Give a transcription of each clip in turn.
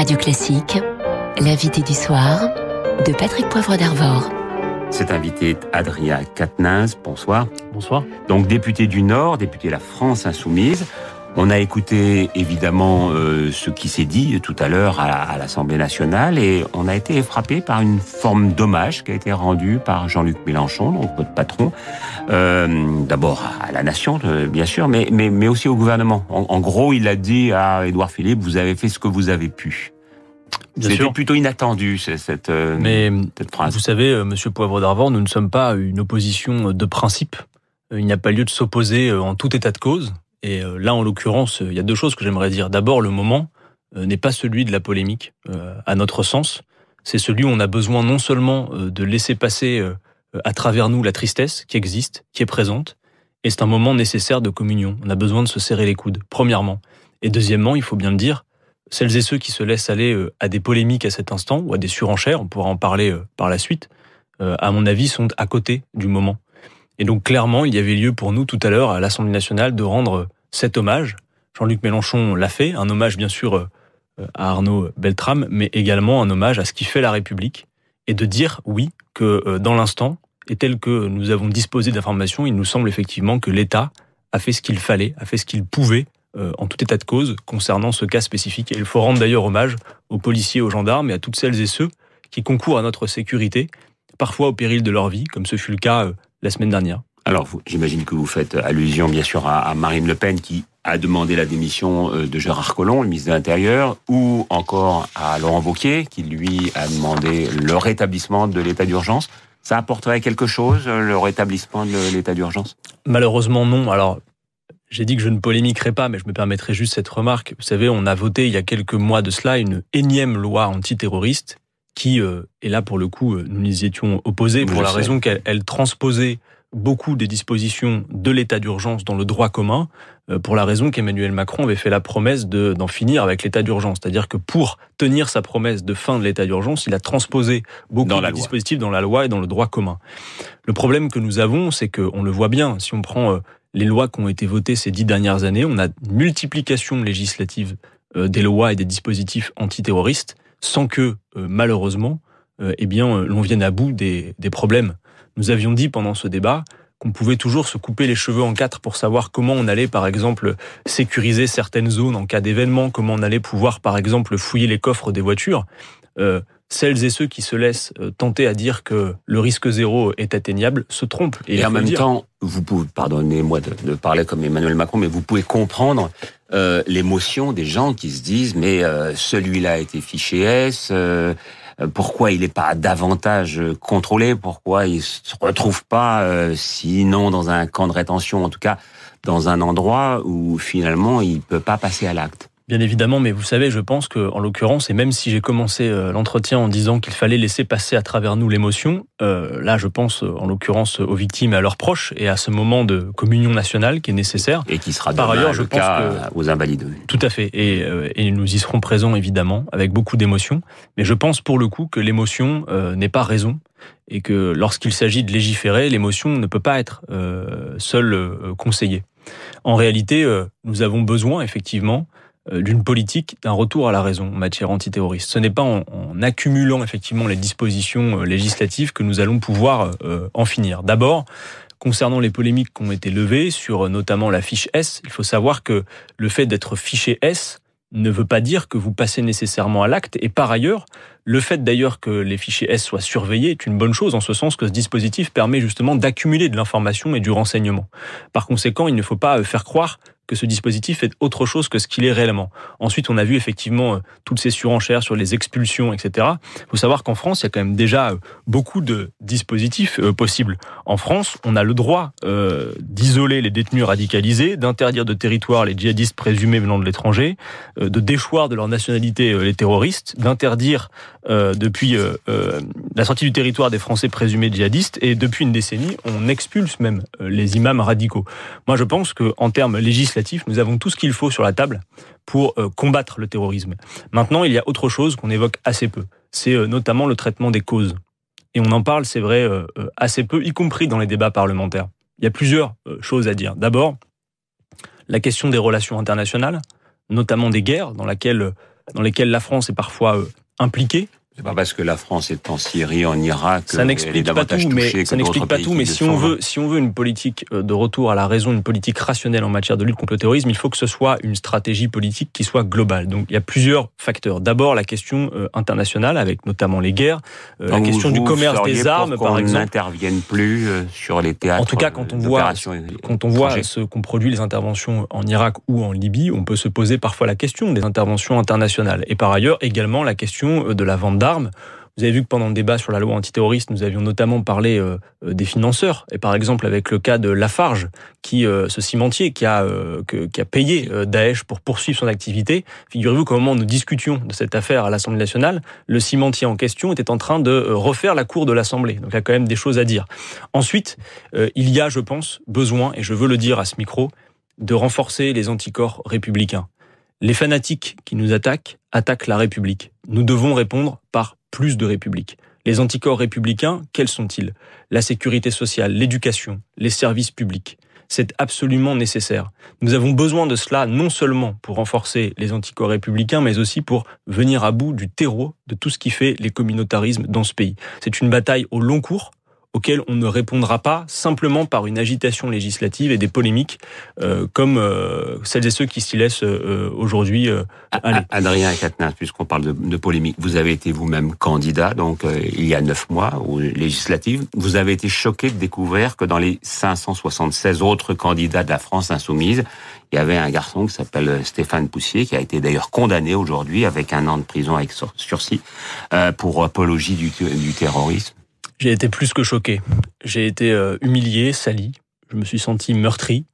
Radio Classique, l'invité du soir de Patrick Poivre d'Arvor. Cet invité est Adrien Quatennens. Bonsoir. Bonsoir. Donc député du Nord, député de la France Insoumise. On a écouté évidemment ce qui s'est dit tout à l'heure à l'Assemblée nationale et on a été frappé par une forme d'hommage qui a été rendue par Jean-Luc Mélenchon, donc votre patron, d'abord à la nation bien sûr, mais aussi au gouvernement. En gros, il a dit à Édouard Philippe, vous avez fait ce que vous avez pu. C'était plutôt inattendu cette phrase. Vous savez, Monsieur Poivre d'Arvor, nous ne sommes pas une opposition de principe. Il n'y a pas lieu de s'opposer en tout état de cause. Et là, en l'occurrence, il y a deux choses que j'aimerais dire. D'abord, le moment n'est pas celui de la polémique, à notre sens. C'est celui où on a besoin non seulement de laisser passer à travers nous la tristesse qui existe, qui est présente, et c'est un moment nécessaire de communion. On a besoin de se serrer les coudes, premièrement. Et deuxièmement, il faut bien le dire, celles et ceux qui se laissent aller à des polémiques à cet instant, ou à des surenchères, on pourra en parler par la suite, à mon avis, sont à côté du moment. Et donc clairement, il y avait lieu pour nous tout à l'heure à l'Assemblée nationale de rendre cet hommage. Jean-Luc Mélenchon l'a fait, un hommage bien sûr à Arnaud Beltrame, mais également un hommage à ce qui fait la République, et de dire oui, que dans l'instant, et tel que nous avons disposé d'informations, il nous semble effectivement que l'État a fait ce qu'il fallait, a fait ce qu'il pouvait, en tout état de cause, concernant ce cas spécifique. Et il faut rendre d'ailleurs hommage aux policiers, aux gendarmes et à toutes celles et ceux qui concourent à notre sécurité, parfois au péril de leur vie, comme ce fut le cas la semaine dernière. Alors, j'imagine que vous faites allusion, bien sûr, à Marine Le Pen, qui a demandé la démission de Gérard Collomb, le ministre de l'Intérieur, ou encore à Laurent Wauquiez, qui, lui, a demandé le rétablissement de l'état d'urgence. Ça apporterait quelque chose, le rétablissement de l'état d'urgence ? Malheureusement, non. Alors, j'ai dit que je ne polémiquerai pas, mais je me permettrai juste cette remarque. Vous savez, on a voté, il y a quelques mois de cela, une énième loi antiterroriste qui, et là, pour le coup, nous nous y étions opposés pour la raison qu'elle transposait beaucoup des dispositions de l'état d'urgence dans le droit commun, pour la raison qu'Emmanuel Macron avait fait la promesse d'en finir avec l'état d'urgence. C'est-à-dire que pour tenir sa promesse de fin de l'état d'urgence, il a transposé beaucoup de dispositifs dans la loi et dans le droit commun. Le problème que nous avons, c'est qu'on le voit bien, si on prend les lois qui ont été votées ces 10 dernières années, on a une multiplication législative des lois et des dispositifs antiterroristes, sans que, malheureusement, l'on vienne à bout des problèmes. Nous avions dit pendant ce débat qu'on pouvait toujours se couper les cheveux en quatre pour savoir comment on allait, par exemple, sécuriser certaines zones en cas d'événement, comment on allait pouvoir, par exemple, fouiller les coffres des voitures. Celles et ceux qui se laissent tenter à dire que le risque zéro est atteignable se trompent. Et en même temps, vous pouvez, pardonnez-moi de parler comme Emmanuel Macron, mais vous pouvez comprendre l'émotion des gens qui se disent « mais celui-là a été fiché S ». Pourquoi il n'est pas davantage contrôlé? Pourquoi il ne se retrouve pas, sinon dans un camp de rétention, en tout cas dans un endroit où finalement il ne peut pas passer à l'acte? Bien évidemment, mais vous savez, je pense qu'en l'occurrence, et même si j'ai commencé l'entretien en disant qu'il fallait laisser passer à travers nous l'émotion, là je pense en l'occurrence aux victimes et à leurs proches et à ce moment de communion nationale qui est nécessaire. Et qui sera par ailleurs, je pense aux invalides. Tout à fait, et nous y serons présents évidemment avec beaucoup d'émotion, mais je pense pour le coup que l'émotion n'est pas raison et que lorsqu'il s'agit de légiférer, l'émotion ne peut pas être seule conseillée. En réalité, nous avons besoin effectivement d'une politique, d'un retour à la raison en matière antiterroriste. Ce n'est pas en accumulant effectivement les dispositions législatives que nous allons pouvoir en finir. D'abord, concernant les polémiques qui ont été levées sur notamment la fiche S, il faut savoir que le fait d'être fiché S ne veut pas dire que vous passez nécessairement à l'acte. Et par ailleurs, le fait d'ailleurs que les fichiers S soient surveillés est une bonne chose en ce sens que ce dispositif permet justement d'accumuler de l'information et du renseignement. Par conséquent, il ne faut pas faire croire que ce dispositif est autre chose que ce qu'il est réellement. Ensuite, on a vu effectivement toutes ces surenchères sur les expulsions, etc. Il faut savoir qu'en France, il y a quand même déjà beaucoup de dispositifs possibles. En France, on a le droit d'isoler les détenus radicalisés, d'interdire de territoire les djihadistes présumés venant de l'étranger, de déchoir de leur nationalité les terroristes, d'interdire depuis la sortie du territoire des Français présumés djihadistes, et depuis une décennie, on expulse même les imams radicaux. Moi, je pense qu'en termes législatifs, nous avons tout ce qu'il faut sur la table pour combattre le terrorisme. Maintenant, il y a autre chose qu'on évoque assez peu. C'est notamment le traitement des causes. Et on en parle, c'est vrai, assez peu, y compris dans les débats parlementaires. Il y a plusieurs choses à dire. D'abord, la question des relations internationales, notamment des guerres, dans laquelle dans lesquels la France est parfois impliquée. C'est pas parce que la France est en Syrie, en Irak, ça n'explique pas tout, mais si on veut une politique de retour à la raison, une politique rationnelle en matière de lutte contre le terrorisme, il faut que ce soit une stratégie politique qui soit globale. Donc il y a plusieurs facteurs. D'abord la question internationale, avec notamment les guerres, la question du commerce des armes, par exemple. On n'intervienne plus sur les théâtres. En tout cas, quand on voit ce qu'ont produit les interventions en Irak ou en Libye, on peut se poser parfois la question des interventions internationales. Et par ailleurs, également la question de la vente d'armes. Vous avez vu que pendant le débat sur la loi antiterroriste, nous avions notamment parlé des financeurs. Et par exemple, avec le cas de Lafarge, ce cimentier qui a payé Daesh pour poursuivre son activité. Figurez-vous qu'au moment où nous discutions de cette affaire à l'Assemblée nationale, le cimentier en question était en train de refaire la cour de l'Assemblée. Donc il y a quand même des choses à dire. Ensuite, il y a, je pense, besoin, et je veux le dire à ce micro, de renforcer les anticorps républicains. Les fanatiques qui nous attaquent la République. Nous devons répondre par plus de République. Les anticorps républicains, quels sont-ils ? La sécurité sociale, l'éducation, les services publics. C'est absolument nécessaire. Nous avons besoin de cela non seulement pour renforcer les anticorps républicains, mais aussi pour venir à bout du terreau de tout ce qui fait les communautarismes dans ce pays. C'est une bataille au long cours, auquel on ne répondra pas simplement par une agitation législative et des polémiques comme celles et ceux qui s'y laissent aujourd'hui aller. Adrien Quatennens, puisqu'on parle de polémique, vous avez été vous-même candidat, donc il y a 9 mois, aux législatives. Vous avez été choqué de découvrir que dans les 576 autres candidats de la France insoumise, il y avait un garçon qui s'appelle Stéphane Poussier, qui a été d'ailleurs condamné aujourd'hui avec 1 an de prison avec sursis pour apologie du terrorisme. J'ai été plus que choqué. J'ai été humilié, sali. Je me suis senti meurtri.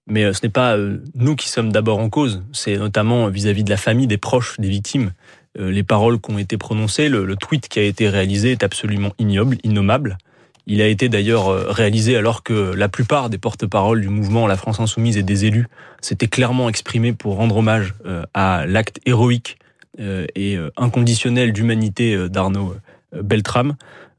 Mais ce n'est pas nous qui sommes d'abord en cause. C'est notamment vis-à-vis de la famille, des proches, des victimes. Les paroles qui ont été prononcées, le tweet qui a été réalisé est absolument ignoble, innommable. Il a été d'ailleurs réalisé alors que la plupart des porte-paroles du mouvement La France Insoumise et des élus s'étaient clairement exprimés pour rendre hommage à l'acte héroïque et inconditionnel d'humanité d'Arnaud Beltrame.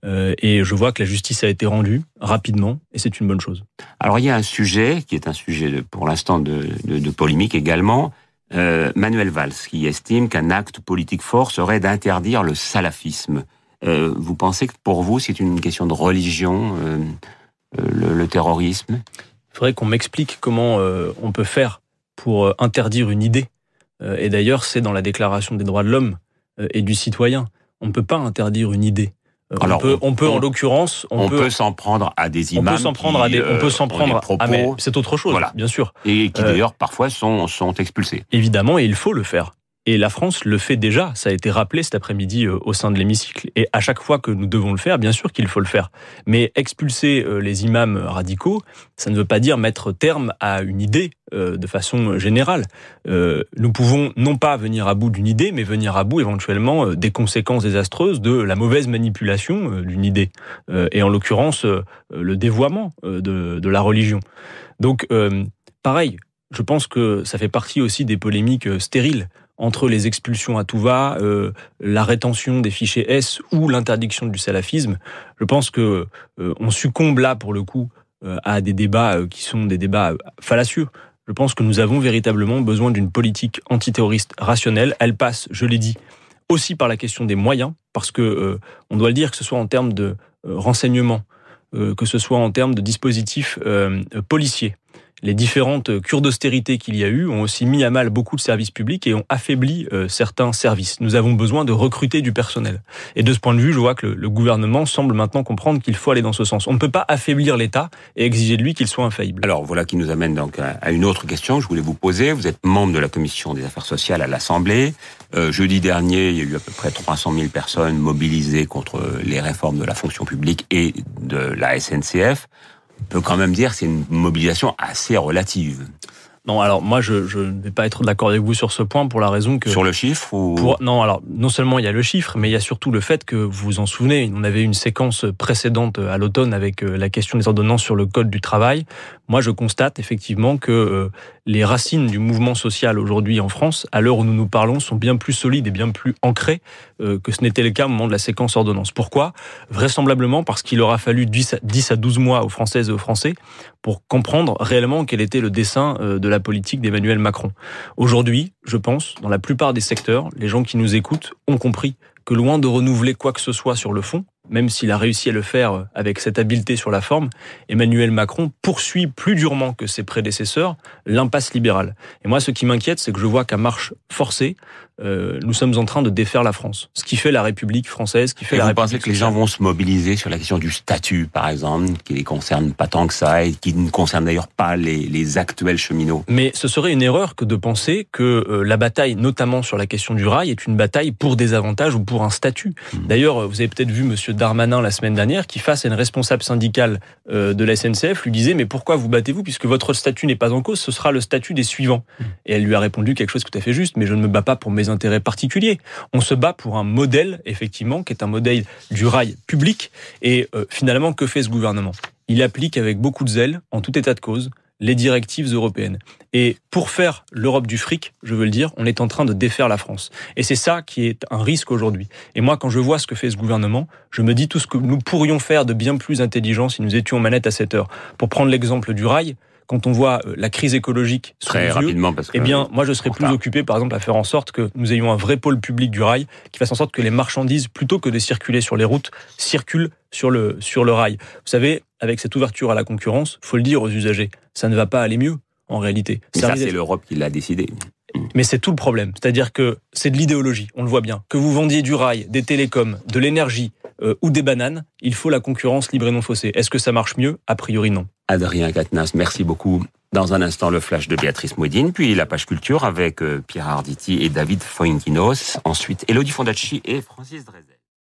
Et je vois que la justice a été rendue rapidement, et c'est une bonne chose. Alors il y a un sujet, qui est un sujet pour l'instant de polémique également, Manuel Valls, qui estime qu'un acte politique fort serait d'interdire le salafisme. Vous pensez que pour vous, c'est une question de religion, le terrorisme ? Il faudrait qu'on m'explique comment on peut faire pour interdire une idée. Et d'ailleurs, c'est dans la Déclaration des droits de l'homme et du citoyen. On ne peut pas interdire une idée. Alors, on peut en l'occurrence... On peut s'en prendre à des imams. On peut s'en prendre à... mais c'est autre chose, voilà. Bien sûr. Et qui d'ailleurs parfois sont expulsés. Évidemment, et il faut le faire. Et la France le fait déjà, ça a été rappelé cet après-midi au sein de l'hémicycle. Et à chaque fois que nous devons le faire, bien sûr qu'il faut le faire. Mais expulser les imams radicaux, ça ne veut pas dire mettre terme à une idée de façon générale. Nous pouvons non pas venir à bout d'une idée, mais venir à bout éventuellement des conséquences désastreuses de la mauvaise manipulation d'une idée. Et en l'occurrence, le dévoiement de la religion. Donc, pareil, je pense que ça fait partie aussi des polémiques stériles entre les expulsions à tout va, la rétention des fichiers S ou l'interdiction du salafisme. Je pense que on succombe là, pour le coup, à des débats qui sont des débats fallacieux. Je pense que nous avons véritablement besoin d'une politique antiterroriste rationnelle. Elle passe, je l'ai dit, aussi par la question des moyens, parce que on doit le dire, que ce soit en termes de renseignement, que ce soit en termes de dispositifs policiers. Les différentes cures d'austérité qu'il y a eu ont aussi mis à mal beaucoup de services publics et ont affaibli certains services. Nous avons besoin de recruter du personnel. Et de ce point de vue, je vois que le gouvernement semble maintenant comprendre qu'il faut aller dans ce sens. On ne peut pas affaiblir l'État et exiger de lui qu'il soit infaillible. Alors voilà qui nous amène donc à une autre question que je voulais vous poser. Vous êtes membre de la Commission des Affaires sociales à l'Assemblée. Jeudi dernier, il y a eu à peu près 300 000 personnes mobilisées contre les réformes de la fonction publique et de la SNCF. On peut quand même dire que c'est une mobilisation assez relative. Non, alors moi je ne vais pas être d'accord avec vous sur ce point pour la raison que... Sur le chiffre ou... Non, alors non seulement il y a le chiffre, mais il y a surtout le fait que, vous vous en souvenez, on avait une séquence précédente à l'automne avec la question des ordonnances sur le code du travail. Moi je constate effectivement que les racines du mouvement social aujourd'hui en France, à l'heure où nous nous parlons, sont bien plus solides et bien plus ancrées que ce n'était le cas au moment de la séquence ordonnance. Pourquoi ? Vraisemblablement parce qu'il aura fallu 10 à 12 mois aux Françaises et aux Français pour comprendre réellement quel était le dessein de la politique d'Emmanuel Macron. Aujourd'hui, je pense, dans la plupart des secteurs, les gens qui nous écoutent ont compris que loin de renouveler quoi que ce soit sur le fond, même s'il a réussi à le faire avec cette habileté sur la forme, Emmanuel Macron poursuit plus durement que ses prédécesseurs l'impasse libérale. Et moi, ce qui m'inquiète, c'est que je vois qu'à marche forcée, nous sommes en train de défaire la France. Ce qui fait la République française, ce qui fait la République sociale. Vous pensez que les gens vont se mobiliser sur la question du statut, par exemple, qui les concerne pas tant que ça et qui ne concerne d'ailleurs pas les actuels cheminots? Mais ce serait une erreur que de penser que la bataille, notamment sur la question du rail, est une bataille pour des avantages ou pour un statut. D'ailleurs, vous avez peut-être vu Monsieur Darmanin la semaine dernière qui, face à une responsable syndicale de la SNCF, lui disait « Mais pourquoi vous battez-vous puisque votre statut n'est pas en cause, ce sera le statut des suivants ». Et elle lui a répondu quelque chose tout à fait juste « Mais je ne me bats pas pour mes intérêts particuliers. On se bat pour un modèle, effectivement, qui est un modèle du rail public. » Et finalement, que fait ce gouvernement ? Il applique avec beaucoup de zèle, en tout état de cause, les directives européennes. Et pour faire l'Europe du fric, je veux le dire, on est en train de défaire la France. Et c'est ça qui est un risque aujourd'hui. Et moi, quand je vois ce que fait ce gouvernement, je me dis tout ce que nous pourrions faire de bien plus intelligent si nous étions aux manettes à cette heure. Pour prendre l'exemple du rail, quand on voit la crise écologique très rapidement, parce que eh bien, moi, je serais plus occupé, par exemple, à faire en sorte que nous ayons un vrai pôle public du rail qui fasse en sorte que les marchandises, plutôt que de circuler sur les routes, circulent sur le rail. Vous savez, avec cette ouverture à la concurrence, faut le dire aux usagers, ça ne va pas aller mieux, en réalité. Ça c'est l'Europe qui l'a décidé. Mais c'est tout le problème. C'est-à-dire que c'est de l'idéologie, on le voit bien. Que vous vendiez du rail, des télécoms, de l'énergie ou des bananes, il faut la concurrence libre et non faussée. Est-ce que ça marche mieux ? A priori, non. Adrien Quatennens, merci beaucoup. Dans un instant, le flash de Béatrice Mouedine, puis la page culture avec Pierre Arditi et David Foinkinos. Ensuite, Elodie Fondacci et Francis Drezel.